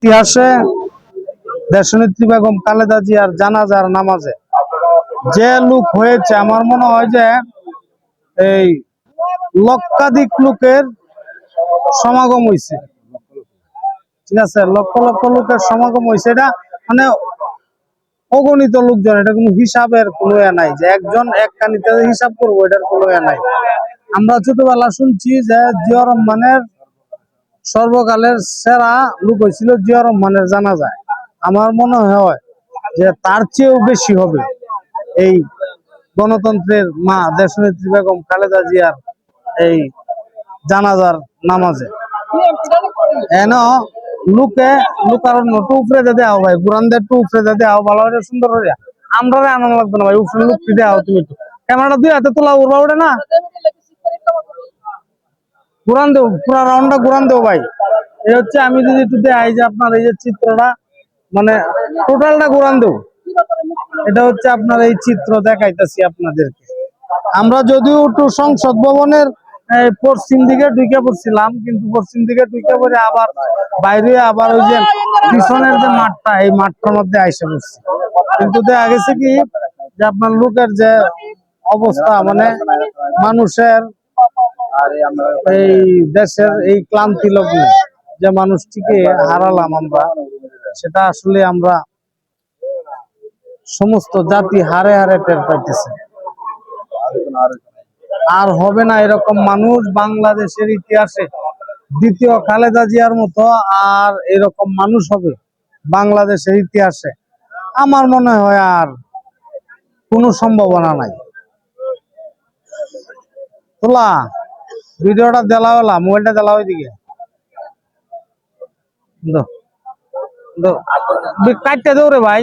ইতিহাসে দেশনেত্রী বেগম খালেদা জিয়ার জানাজার নামাজে যে লোক হয়েছে, আমার মনে হয় যে এই লক্ষাধিক লোকের সমাগম হয়েছে। ঠিক আছে, লক্ষ লক্ষ লোকের সমাগম হয়েছে। এটা মানে অগণিত লোকজন, এটা কোনো হিসাবের কোনো নাই যে একজন এক কানিতে হিসাব করবো, এটার কোনো নাই। আমরা ছোটবেলা শুনছি যে জিয়া রহমানের সর্বকালের সেরা লোক হয়েছিল জিয়া রহমানের জানাজায়। আমার মনে হয় যে তার চেয়েও বেশি হবে এই গণতন্ত্রের মা দেশনেত্রী বেগম খালেদা জিয়ার এই জানাজার নামাজে। এন লোকে লোকারণ্য টু উপরে দে দেওয়া ভাই, কোরআনদের টু উপরে দে দেওয়া ভালো হয়ে সুন্দর হয়ে। আমরা আনন্দ লাগবে না ভাই, উপরে লোক দেওয়া তুমি একটু ক্যামেরাটা দুই হাতে তোলা উড়বা ওঠে না, কোরআন দেও পুরা রাউন্ডটা কোরআন দেও ভাই। এই হচ্ছে আমি যদি একটু দেখাই যে আপনার এই যে চিত্রটা, মানে টোটালটা কোরআন দেও। এটা হচ্ছে আপনার এই চিত্র দেখাইতেছি আপনাদেরকে। আমরা যদিও একটু সংসদ ভবনের পশ্চিম দিকে ঢুকে পড়ছিলাম, কিন্তু পশ্চিম দিকে ঢুকে পড়ে আবার বাইরে আবার ওই যে পিছনের যে মাঠটা, এই মাঠটার মধ্যে আইসে পড়ছি। কিন্তু দেখা গেছে কি যে আপনার লোকের যে অবস্থা, মানে মানুষের এই দেশের এই ক্লান্তি লগ্নে যে মানুষটিকে হারালাম আমরা, সেটা আসলে আমরা সমস্ত জাতি হারে হারে টের পাইতেছে। আর হবে না এরকম মানুষ বাংলাদেশের ইতিহাসে, দ্বিতীয় খালেদা জিয়ার মতো আর এরকম মানুষ হবে বাংলাদেশের ইতিহাসে আমার মনে হয় আর কোনো সম্ভাবনা নাই। তোলা ভিডিওটা দেলা হলা, মোবাইলটা দেলা ওইদিকে কাটতে দৌড়ে ভাই।